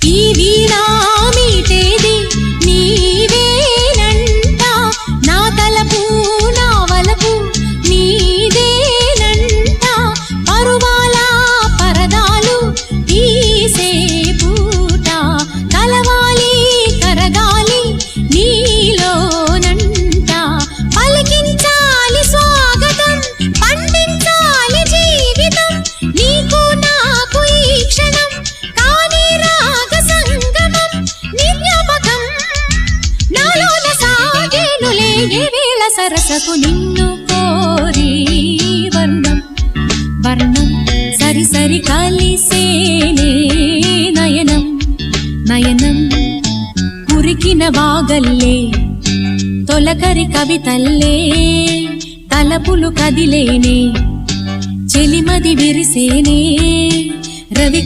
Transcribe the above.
ఈ వీణా మీటేది నీవేనంట నా తలపు నా వలపు నీదేనంట పరువాల పరదాలు తీసే పూట కలవాలి కరగాలి నీలోనంట పలికించాలి స్వాగతం పండించాలి జీవితం నీకు నాకు ఈ క్షణం కాని రాగ సంగమం నిర్యాపకం నాలోన సాగేనులే ఏ వేళ సరసకు నిన్ను కోరి వర్ణం వర్ణం సరి సరి కలిసేనే నయనం నయనం కురికిన వాగల్లే తొలకరి కవితల్లే తలపులు కదిలేనే చెలిమది విరిసేనే రవి